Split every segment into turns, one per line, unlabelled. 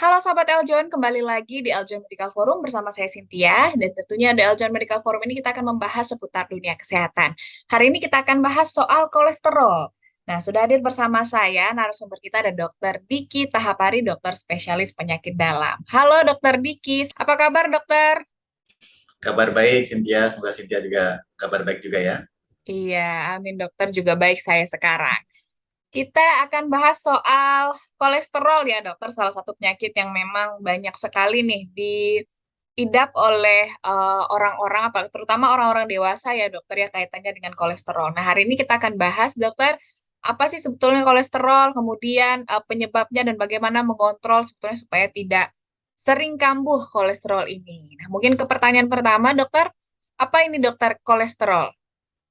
Halo Sobat Eljon, kembali lagi di Eljon Medical Forum bersama saya Cynthia. Dan tentunya di Eljon Medical Forum ini kita akan membahas seputar dunia kesehatan. Hari ini kita akan bahas soal kolesterol. Nah, sudah hadir bersama saya, narasumber kita ada Dr. Diki Tahapari, dokter spesialis penyakit dalam. Halo Dr. Diki, apa kabar dokter?
Kabar baik, Cynthia. Semoga Cynthia juga kabar baik juga ya.
Iya, amin dokter juga baik saya sekarang. Kita akan bahas soal kolesterol ya dokter, salah satu penyakit yang memang banyak sekali nih diidap oleh orang-orang, apalagi terutama orang-orang dewasa ya dokter ya kaitannya dengan kolesterol. Nah hari ini kita akan bahas dokter, apa sih sebetulnya kolesterol, kemudian penyebabnya dan bagaimana mengontrol sebetulnya supaya tidak sering kambuh kolesterol ini. Nah mungkin ke pertanyaan pertama dokter, apa ini dokter kolesterol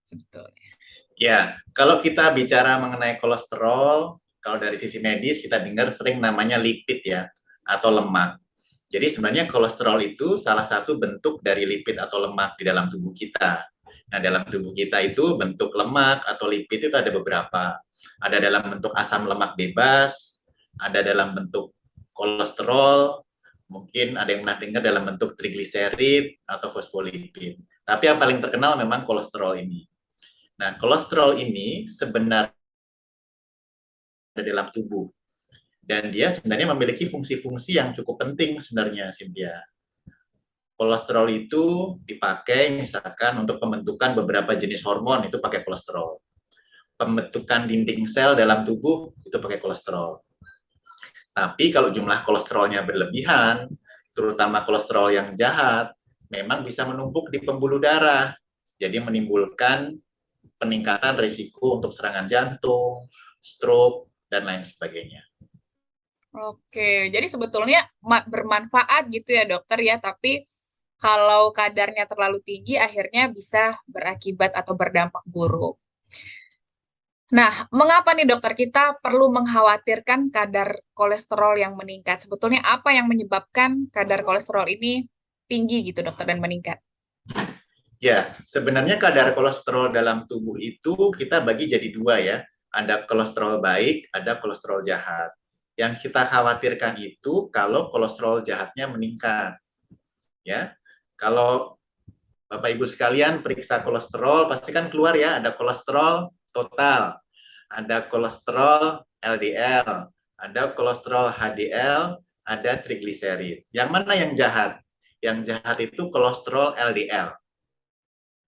sebetulnya?
Ya, kalau kita bicara mengenai kolesterol, kalau dari sisi medis kita dengar sering namanya lipid ya, atau lemak. Jadi sebenarnya kolesterol itu salah satu bentuk dari lipid atau lemak di dalam tubuh kita. Nah, dalam tubuh kita itu bentuk lemak atau lipid itu ada beberapa. Ada dalam bentuk asam lemak bebas, ada dalam bentuk kolesterol, mungkin ada yang pernah dengar dalam bentuk trigliserid atau fosfolipid. Tapi yang paling terkenal memang kolesterol ini. Nah, kolesterol ini sebenarnya ada dalam tubuh dan dia sebenarnya memiliki fungsi-fungsi yang cukup penting sebenarnya, Cynthia. Kolesterol itu dipakai misalkan untuk pembentukan beberapa jenis hormon, itu pakai kolesterol. Pembentukan dinding sel dalam tubuh itu pakai kolesterol. Tapi kalau jumlah kolesterolnya berlebihan, terutama kolesterol yang jahat, memang bisa menumpuk di pembuluh darah. Jadi menimbulkan peningkatan risiko untuk serangan jantung, stroke, dan lain sebagainya.
Oke, jadi sebetulnya bermanfaat gitu ya dokter ya, tapi kalau kadarnya terlalu tinggi akhirnya bisa berakibat atau berdampak buruk. Nah, mengapa nih dokter kita perlu mengkhawatirkan kadar kolesterol yang meningkat? Sebetulnya apa yang menyebabkan kadar kolesterol ini tinggi gitu dokter dan meningkat?
Ya, sebenarnya kadar kolesterol dalam tubuh itu kita bagi jadi dua ya. Ada kolesterol baik, ada kolesterol jahat. Yang kita khawatirkan itu kalau kolesterol jahatnya meningkat. Ya, kalau Bapak Ibu sekalian periksa kolesterol, pasti kan keluar ya, ada kolesterol total, ada kolesterol LDL, ada kolesterol HDL, ada trigliserid. Yang mana yang jahat? Yang jahat itu kolesterol LDL,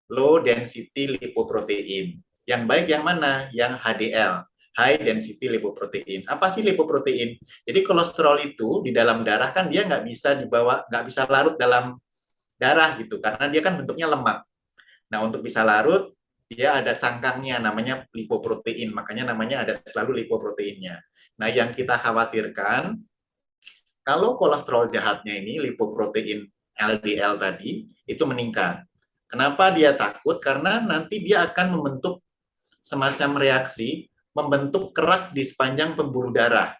low density lipoprotein. Yang baik yang mana? Yang HDL, high density lipoprotein. Apa sih lipoprotein? Jadi kolesterol itu di dalam darah kan dia nggak bisa dibawa, nggak bisa larut dalam darah gitu, karena dia kan bentuknya lemak. Nah, untuk bisa larut, dia ada cangkangnya namanya lipoprotein, makanya namanya ada selalu lipoproteinnya. Nah, yang kita khawatirkan, kalau kolesterol jahatnya ini, lipoprotein LDL tadi, itu meningkat. Kenapa dia takut? Karena nanti dia akan membentuk semacam reaksi, membentuk kerak di sepanjang pembuluh darah.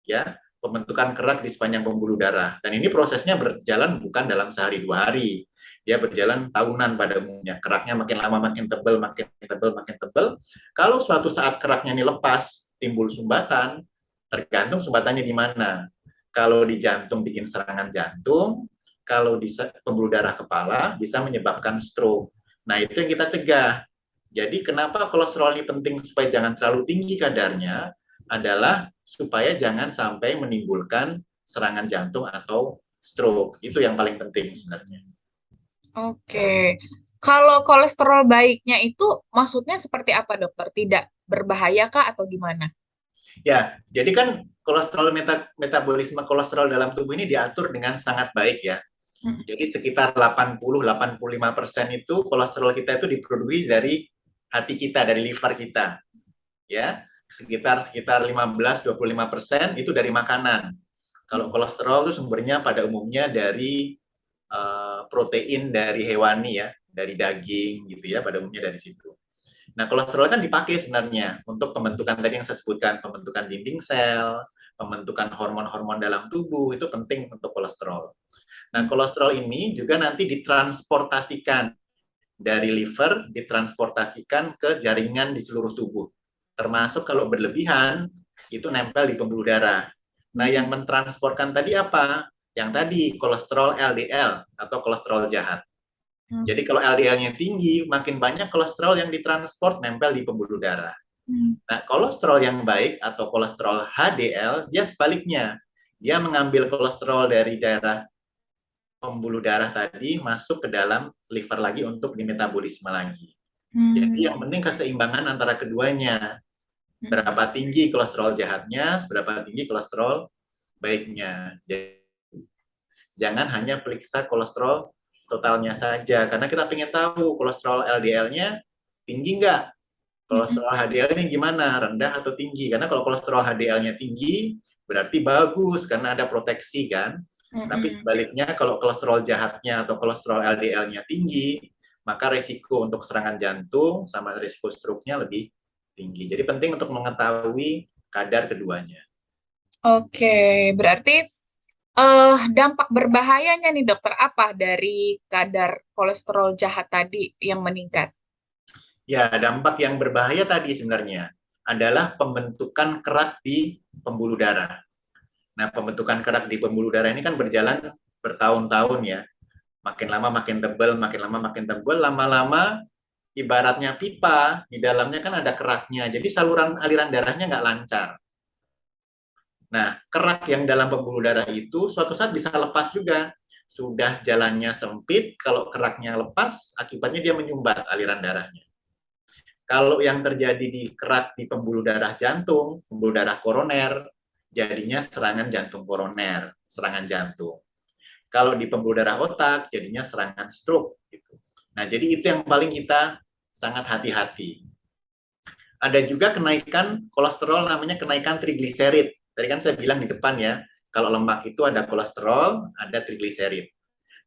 Ya, pembentukan kerak di sepanjang pembuluh darah. Dan ini prosesnya berjalan bukan dalam sehari dua hari. Dia berjalan tahunan pada umumnya. Keraknya makin lama makin tebal, makin tebal, makin tebal. Kalau suatu saat keraknya ini lepas, timbul sumbatan, tergantung sumbatannya di mana. Kalau di jantung bikin serangan jantung, kalau di pembuluh darah kepala bisa menyebabkan stroke. Nah, itu yang kita cegah. Jadi kenapa kolesterol ini penting supaya jangan terlalu tinggi kadarnya adalah supaya jangan sampai menimbulkan serangan jantung atau stroke. Itu yang paling penting sebenarnya.
Oke, kalau kolesterol baiknya itu maksudnya seperti apa dokter? Tidak berbahaya kah atau gimana?
Ya, jadi kan kolesterol metabolisme kolesterol dalam tubuh ini diatur dengan sangat baik ya.
Hmm.
Jadi sekitar 80-85% itu kolesterol kita itu diproduksi dari hati kita, dari liver kita. Ya, sekitar sekitar 15-25% itu dari makanan. Kalau kolesterol itu sumbernya pada umumnya dari protein dari hewani ya, dari daging gitu ya, pada umumnya dari situ. Nah, kolesterol kan dipakai sebenarnya untuk pembentukan tadi yang saya sebutkan, pembentukan dinding sel, pembentukan hormon-hormon dalam tubuh, itu penting untuk kolesterol. Nah, kolesterol ini juga nanti ditransportasikan dari liver, ditransportasikan ke jaringan di seluruh tubuh. Termasuk kalau berlebihan, itu nempel di pembuluh darah. Nah, yang mentransportkan tadi apa? Yang tadi kolesterol LDL atau kolesterol jahat. Jadi kalau LDL-nya tinggi, makin banyak kolesterol yang ditransport nempel di pembuluh darah. Nah, kolesterol yang baik atau kolesterol HDL, dia sebaliknya. Dia mengambil kolesterol dari daerah pembuluh darah tadi masuk ke dalam liver lagi untuk dimetabolisme lagi. Jadi yang penting keseimbangan antara keduanya. Berapa tinggi kolesterol jahatnya, seberapa tinggi kolesterol baiknya. Jadi, jangan hanya periksa kolesterol totalnya saja, karena kita ingin tahu kolesterol LDL-nya tinggi nggak, kolesterol HDL-nya gimana, rendah atau tinggi. Karena kalau kolesterol HDL-nya tinggi, berarti bagus, karena ada proteksi kan. Tapi sebaliknya, kalau kolesterol jahatnya atau kolesterol LDL-nya tinggi, maka resiko untuk serangan jantung sama resiko stroke-nya lebih tinggi. Jadi penting untuk mengetahui kadar keduanya.
Oke, berarti dampak berbahayanya nih dokter apa dari kadar kolesterol jahat tadi yang meningkat?
Ya, dampak yang berbahaya tadi sebenarnya adalah pembentukan kerak di pembuluh darah. Nah, pembentukan kerak di pembuluh darah ini kan berjalan bertahun-tahun ya. Makin lama makin tebal, makin lama makin tebal, lama-lama ibaratnya pipa, di dalamnya kan ada keraknya. Jadi saluran aliran darahnya nggak lancar. Nah, kerak yang dalam pembuluh darah itu suatu saat bisa lepas juga. Sudah jalannya sempit, kalau keraknya lepas, akibatnya dia menyumbat aliran darahnya. Kalau yang terjadi di kerak di pembuluh darah jantung, pembuluh darah koroner, jadinya serangan jantung koroner, serangan jantung. Kalau di pembuluh darah otak, jadinya serangan stroke. Gitu. Nah, jadi itu yang paling kita sangat hati-hati. Ada juga kenaikan kolesterol, namanya kenaikan trigliserid. Tadi kan saya bilang di depan ya, kalau lemak itu ada kolesterol, ada trigliserid.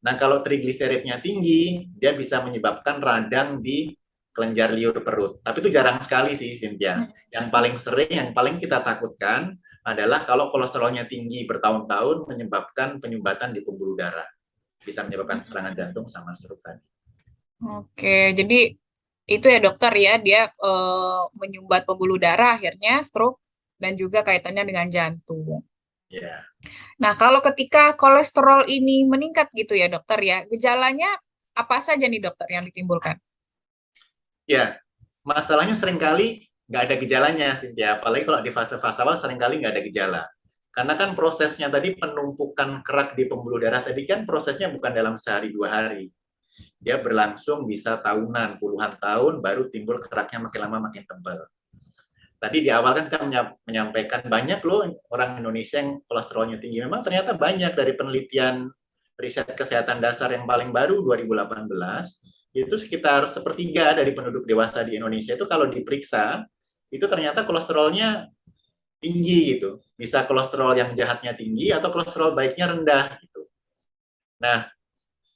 Nah, kalau trigliseridnya tinggi, dia bisa menyebabkan radang di kelenjar liur perut. Tapi itu jarang sekali sih, Cynthia. Yang paling sering, yang paling kita takutkan adalah kalau kolesterolnya tinggi bertahun-tahun menyebabkan penyumbatan di pembuluh darah. Bisa menyebabkan serangan jantung sama stroke tadi.
Oke, jadi itu ya dokter ya, dia menyumbat pembuluh darah akhirnya stroke dan juga kaitannya dengan jantung.
Ya.
Nah, kalau ketika kolesterol ini meningkat gitu ya dokter ya, gejalanya apa saja nih dokter yang ditimbulkan?
Ya, masalahnya seringkali nggak ada gejalanya, Cynthia. Apalagi kalau di fase-fase awal seringkali nggak ada gejala. Karena kan prosesnya tadi penumpukan kerak di pembuluh darah tadi kan prosesnya bukan dalam sehari dua hari. Dia berlangsung bisa tahunan, puluhan tahun, baru timbul keraknya makin lama makin tebal. Tadi di awal kan kita menyampaikan banyak loh orang Indonesia yang kolesterolnya tinggi. Memang ternyata banyak dari penelitian riset kesehatan dasar yang paling baru 2018, itu sekitar sepertiga dari penduduk dewasa di Indonesia itu kalau diperiksa, itu ternyata kolesterolnya tinggi gitu. Bisa kolesterol yang jahatnya tinggi atau kolesterol baiknya rendah gitu. Nah,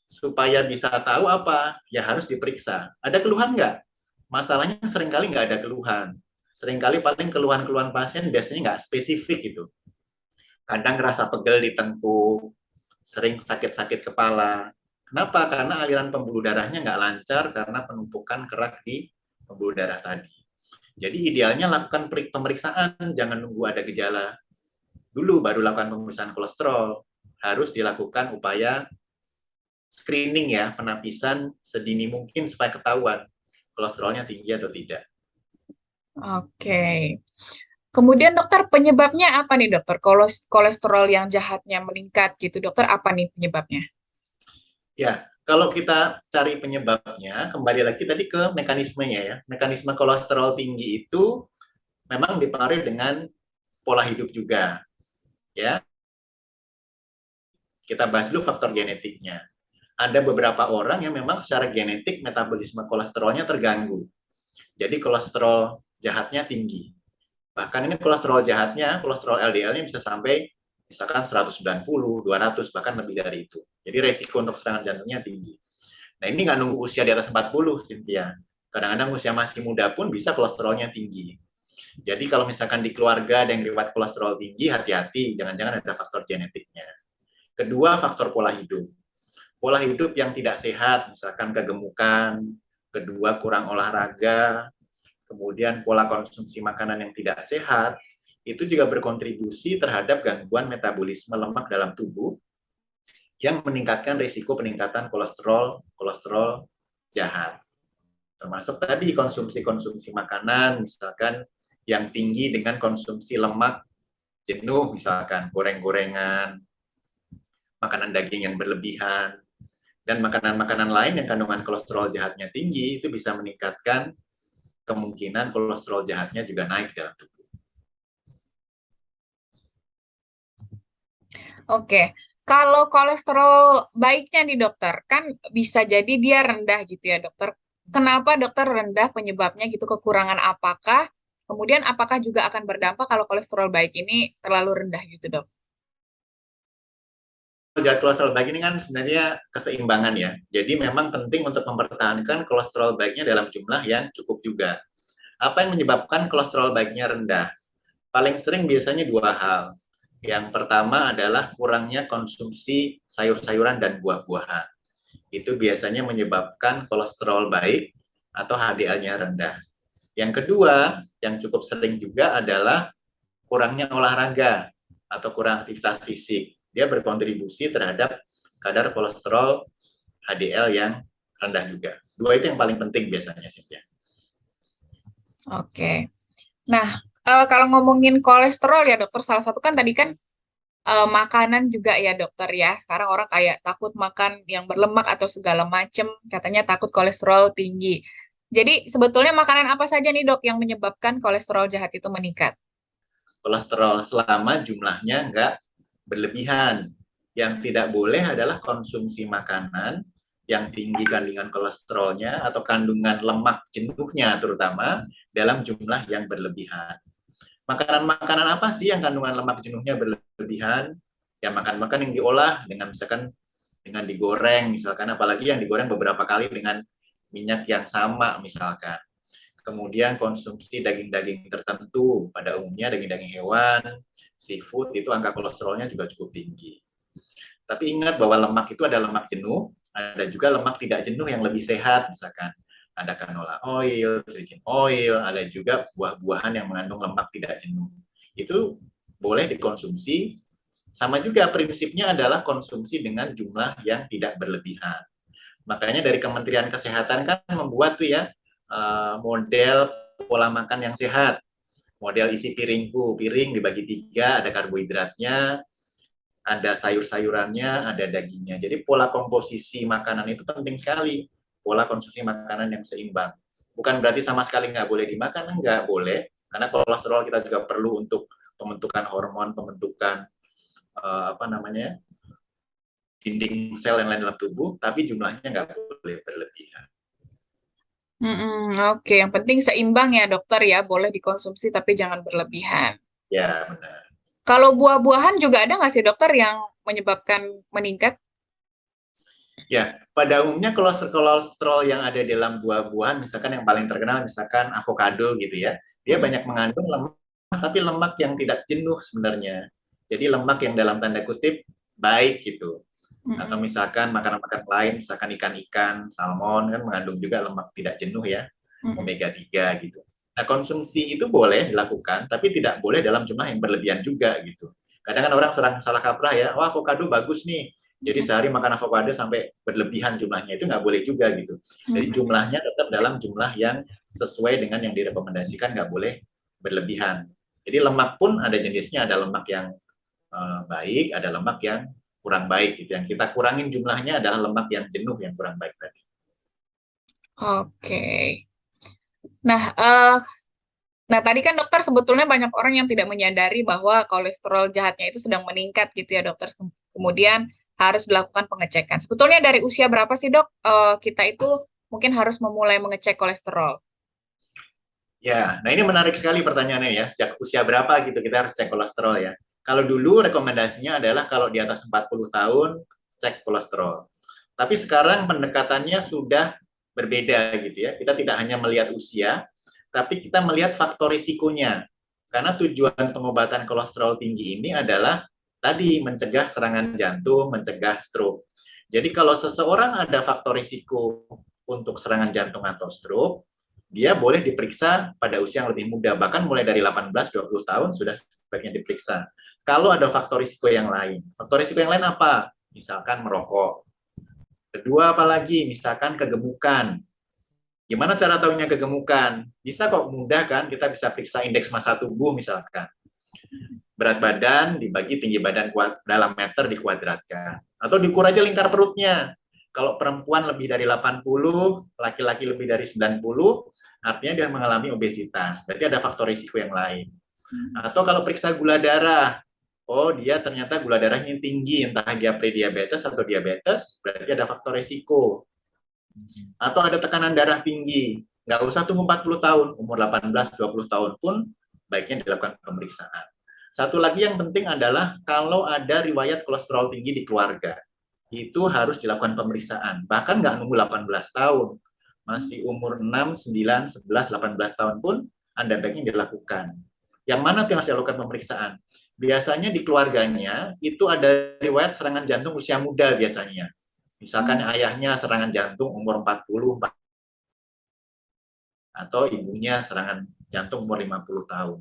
supaya bisa tahu apa, ya harus diperiksa. Ada keluhan nggak? Masalahnya seringkali nggak ada keluhan. Seringkali paling keluhan-keluhan pasien biasanya nggak spesifik gitu. Kadang rasa pegel di tengkuk, sering sakit-sakit kepala. Kenapa? Karena aliran pembuluh darahnya nggak lancar karena penumpukan kerak di pembuluh darah tadi. Jadi idealnya lakukan pemeriksaan, jangan nunggu ada gejala dulu baru lakukan pemeriksaan kolesterol. Harus dilakukan upaya screening ya, penapisan sedini mungkin supaya ketahuan kolesterolnya tinggi atau tidak.
Oke. Kemudian dokter penyebabnya apa nih dokter? Kolesterol yang jahatnya meningkat gitu dokter, apa nih penyebabnya?
Ya, kalau kita cari penyebabnya, kembali lagi tadi ke mekanismenya ya. Mekanisme kolesterol tinggi itu memang dipengaruhi dengan pola hidup juga. Ya, kita bahas dulu faktor genetiknya. Ada beberapa orang yang memang secara genetik metabolisme kolesterolnya terganggu. Jadi kolesterol jahatnya tinggi. Bahkan ini kolesterol jahatnya, kolesterol LDL-nya bisa sampai misalkan 190, 200, bahkan lebih dari itu. Jadi resiko untuk serangan jantungnya tinggi. Nah ini nggak nunggu usia di atas 40, Cynthia. Kadang-kadang usia masih muda pun bisa kolesterolnya tinggi. Jadi kalau misalkan di keluarga ada yang riwayat kolesterol tinggi, hati-hati, jangan-jangan ada faktor genetiknya. Kedua, faktor pola hidup. Pola hidup yang tidak sehat, misalkan kegemukan, kedua kurang olahraga, kemudian pola konsumsi makanan yang tidak sehat, itu juga berkontribusi terhadap gangguan metabolisme lemak dalam tubuh yang meningkatkan risiko peningkatan kolesterol jahat. Termasuk tadi konsumsi makanan, misalkan yang tinggi dengan konsumsi lemak jenuh, misalkan goreng-gorengan, makanan daging yang berlebihan, dan makanan-makanan lain yang kandungan kolesterol jahatnya tinggi, itu bisa meningkatkan kemungkinan kolesterol jahatnya juga naik dalam tubuh.
Oke, kalau kolesterol baiknya nih dokter, kan bisa jadi dia rendah gitu ya dokter. Kenapa dokter rendah penyebabnya gitu, kekurangan apakah? Kemudian apakah juga akan berdampak kalau kolesterol baik ini terlalu rendah gitu dok?
Jahat kolesterol baik ini kan sebenarnya keseimbangan ya. Jadi memang penting untuk mempertahankan kolesterol baiknya dalam jumlah yang cukup juga. Apa yang menyebabkan kolesterol baiknya rendah? Paling sering biasanya dua hal. Yang pertama adalah kurangnya konsumsi sayur-sayuran dan buah-buahan. Itu biasanya menyebabkan kolesterol baik atau HDL-nya rendah. Yang kedua, yang cukup sering juga adalah kurangnya olahraga atau kurang aktivitas fisik. Dia berkontribusi terhadap kadar kolesterol HDL yang rendah juga. Dua itu yang paling penting biasanya sih ya.
Oke. Nah, kalau ngomongin kolesterol ya dokter, salah satu kan tadi kan makanan juga ya dokter ya. Sekarang orang kayak takut makan yang berlemak atau segala macem, katanya takut kolesterol tinggi. Jadi sebetulnya makanan apa saja nih dok yang menyebabkan kolesterol jahat itu meningkat?
Kolesterol selama jumlahnya nggak berlebihan. Yang tidak boleh adalah konsumsi makanan yang tinggi kandungan kolesterolnya atau kandungan lemak jenuhnya terutama dalam jumlah yang berlebihan. Makanan-makanan apa sih yang kandungan lemak jenuhnya berlebihan? Ya makan-makan yang diolah dengan misalkan dengan digoreng misalkan, apalagi yang digoreng beberapa kali dengan minyak yang sama misalkan. Kemudian konsumsi daging-daging tertentu, pada umumnya daging-daging hewan, seafood, itu angka kolesterolnya juga cukup tinggi. Tapi ingat bahwa lemak itu ada lemak jenuh, ada juga lemak tidak jenuh yang lebih sehat, misalkan ada canola oil, virgin oil, ada juga buah-buahan yang mengandung lemak tidak jenuh. Itu boleh dikonsumsi, sama juga prinsipnya adalah konsumsi dengan jumlah yang tidak berlebihan. Makanya dari Kementerian Kesehatan kan membuat tuh ya model pola makan yang sehat. Model isi piringku, piring dibagi tiga, ada karbohidratnya, ada sayur-sayurannya, ada dagingnya. Jadi pola komposisi makanan itu penting sekali. Pola konsumsi makanan yang seimbang. Bukan berarti sama sekali nggak boleh dimakan, nggak boleh. Karena kolesterol kita juga perlu untuk pembentukan hormon, pembentukan apa namanya dinding sel yang lain dalam tubuh, tapi jumlahnya nggak boleh berlebihan.
Oke, yang penting seimbang ya dokter ya, boleh dikonsumsi tapi jangan berlebihan.
Ya, benar.
Kalau buah-buahan juga ada nggak sih dokter yang menyebabkan meningkat?
Ya, pada umumnya kolesterol yang ada dalam buah-buahan, misalkan yang paling terkenal, misalkan avocado gitu ya, dia
Mm-mm.
banyak mengandung lemak, tapi lemak yang tidak jenuh sebenarnya. Jadi lemak yang dalam tanda kutip baik gitu. Atau
Mm-mm.
misalkan makanan-makanan lain, misalkan ikan-ikan, salmon kan mengandung juga lemak tidak jenuh ya,
Mm-mm.
omega 3 gitu. Nah, konsumsi itu boleh dilakukan, tapi tidak boleh dalam jumlah yang berlebihan juga gitu. Kadang kan orang salah kaprah ya, wah avocado bagus nih, jadi sehari makan avocado sampai berlebihan jumlahnya, itu nggak boleh juga gitu. Jadi
Mm-mm.
jumlahnya tetap dalam jumlah yang sesuai dengan yang direkomendasikan, nggak boleh berlebihan. Jadi lemak pun ada jenisnya, ada lemak yang baik, ada lemak yang kurang baik gitu. Yang kita kurangin jumlahnya adalah lemak yang jenuh yang kurang baik tadi.
Oke. Nah, nah tadi kan dokter sebetulnya banyak orang yang tidak menyadari bahwa kolesterol jahatnya itu sedang meningkat gitu ya dokter. Kemudian harus dilakukan pengecekan. Sebetulnya dari usia berapa sih dok kita itu mungkin harus memulai mengecek kolesterol?
Ya, nah ini menarik sekali pertanyaannya ya. Sejak usia berapa gitu kita harus cek kolesterol ya. Kalau dulu rekomendasinya adalah kalau di atas 40 tahun cek kolesterol. Tapi sekarang pendekatannya sudah berbeda gitu ya. Kita tidak hanya melihat usia, tapi kita melihat faktor risikonya. Karena tujuan pengobatan kolesterol tinggi ini adalah tadi mencegah serangan jantung, mencegah stroke. Jadi kalau seseorang ada faktor risiko untuk serangan jantung atau stroke, dia boleh diperiksa pada usia yang lebih muda, bahkan mulai dari 18-20 tahun sudah sebaiknya diperiksa. Kalau ada faktor risiko yang lain. Faktor risiko yang lain apa? Misalkan merokok. Kedua, apalagi misalkan kegemukan. Gimana cara tahunya kegemukan? Bisa kok mudah kan, kita bisa periksa indeks massa tubuh misalkan. Berat badan dibagi tinggi badan dalam meter dikuadratkan. Atau diukur aja lingkar perutnya. Kalau perempuan lebih dari 80, laki-laki lebih dari 90, artinya dia mengalami obesitas. Berarti ada faktor risiko yang lain. Atau kalau periksa gula darah, oh dia ternyata gula darahnya tinggi, entah dia prediabetes atau diabetes, berarti ada faktor risiko. Atau ada tekanan darah tinggi, nggak usah tunggu 40 tahun, umur 18-20 tahun pun baiknya dilakukan pemeriksaan. Satu lagi yang penting adalah kalau ada riwayat kolesterol tinggi di keluarga, itu harus dilakukan pemeriksaan. Bahkan nggak nunggu 18 tahun, masih umur 6, 9, 11, 18 tahun pun Anda baiknya dilakukan. Yang mana yang harus dilakukan pemeriksaan? Biasanya di keluarganya itu ada riwayat serangan jantung usia muda biasanya. Misalkan ayahnya serangan jantung umur 40 atau ibunya serangan jantung umur 50 tahun.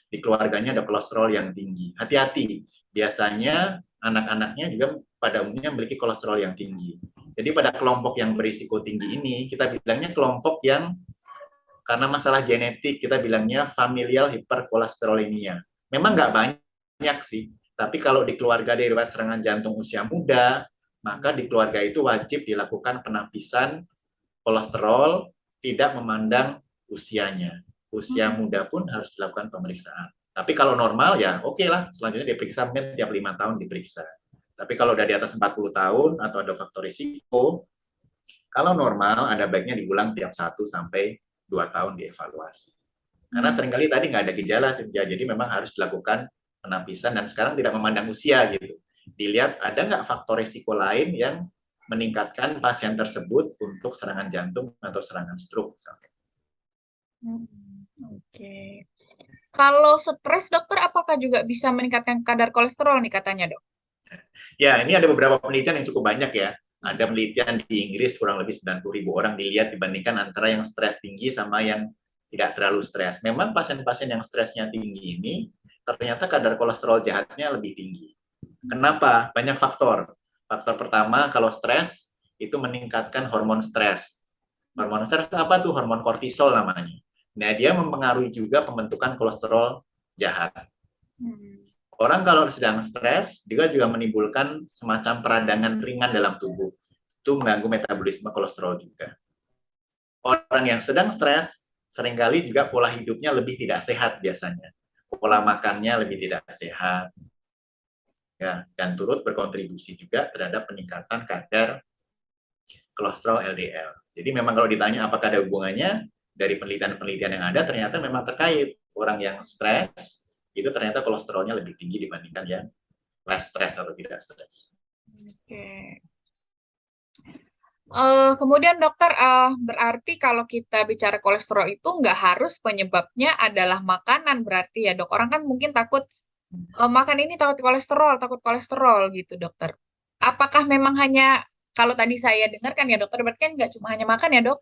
Di keluarganya ada kolesterol yang tinggi. Hati-hati, biasanya anak-anaknya juga pada umumnya memiliki kolesterol yang tinggi. Jadi pada kelompok yang berisiko tinggi ini, kita bilangnya kelompok yang karena masalah genetik, kita bilangnya familial hyperkolesterolemia. Memang nggak banyak sih, tapi kalau di keluarga ada riwayat serangan jantung usia muda, maka di keluarga itu wajib dilakukan penapisan kolesterol tidak memandang usianya. Usia muda pun harus dilakukan pemeriksaan. Tapi kalau normal ya oke lah, selanjutnya diperiksa mungkin tiap 5 tahun diperiksa. Tapi kalau udah di atas 40 tahun atau ada faktor risiko, kalau normal ada baiknya diulang tiap 1 sampai 2 tahun dievaluasi. Karena seringkali tadi nggak ada gejala sih, jadi memang harus dilakukan penapisan dan sekarang tidak memandang usia gitu. Dilihat ada nggak faktor risiko lain yang meningkatkan pasien tersebut untuk serangan jantung atau serangan stroke misalnya.
Oke. Kalau stres, dokter, apakah juga bisa meningkatkan kadar kolesterol nih katanya, dok?
Ya, ini ada beberapa penelitian yang cukup banyak ya. Ada penelitian di Inggris kurang lebih 90.000 orang dilihat dibandingkan antara yang stres tinggi sama yang tidak terlalu stres. Memang pasien-pasien yang stresnya tinggi ini ternyata kadar kolesterol jahatnya lebih tinggi. Kenapa? Banyak faktor. Faktor pertama, kalau stres itu meningkatkan hormon stres. Hormon stres itu apa tuh? Hormon kortisol namanya. Nah, dia mempengaruhi juga pembentukan kolesterol jahat. Orang kalau sedang stres, dia juga menimbulkan semacam peradangan ringan dalam tubuh. Itu mengganggu metabolisme kolesterol juga. Orang yang sedang stres, seringkali juga pola hidupnya lebih tidak sehat biasanya. Pola makannya lebih tidak sehat. Ya, dan turut berkontribusi juga terhadap peningkatan kadar kolesterol LDL. Jadi memang kalau ditanya apakah ada hubungannya, dari penelitian-penelitian yang ada ternyata memang terkait. Orang yang stres itu ternyata kolesterolnya lebih tinggi dibandingkan yang less stres atau tidak stres.
Oke. Kemudian dokter, berarti kalau kita bicara kolesterol itu nggak harus penyebabnya adalah makanan berarti ya dok. Orang kan mungkin takut makan ini takut kolesterol gitu dokter. Apakah memang hanya, kalau tadi saya dengarkan ya dokter, berarti kan nggak cuma hanya makan ya dok?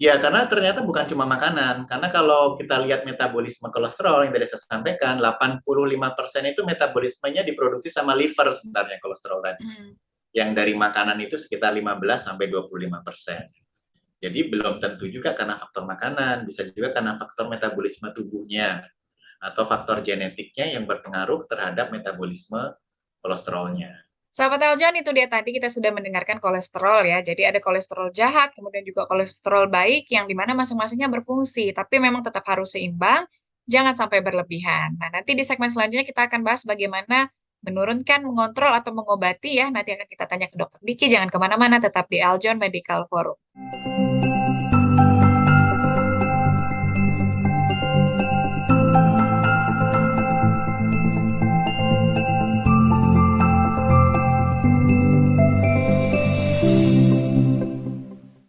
Ya, karena ternyata bukan cuma makanan. Karena kalau kita lihat metabolisme kolesterol yang tadi saya sampaikan, 85% itu metabolismenya diproduksi sama liver sebenarnya kolesterol tadi. Yang dari makanan itu sekitar 15-25%. Jadi belum tentu juga karena faktor makanan, bisa juga karena faktor metabolisme tubuhnya atau faktor genetiknya yang berpengaruh terhadap metabolisme kolesterolnya.
Sahabat Eljan, itu dia tadi kita sudah mendengarkan kolesterol ya. Jadi ada kolesterol jahat, kemudian juga kolesterol baik yang dimana masing-masingnya berfungsi. Tapi memang tetap harus seimbang, jangan sampai berlebihan. Nah, nanti di segmen selanjutnya kita akan bahas bagaimana menurunkan, mengontrol, atau mengobati ya. Nanti akan kita tanya ke dokter Diki. Jangan kemana-mana, tetap di Aljon Medical Forum.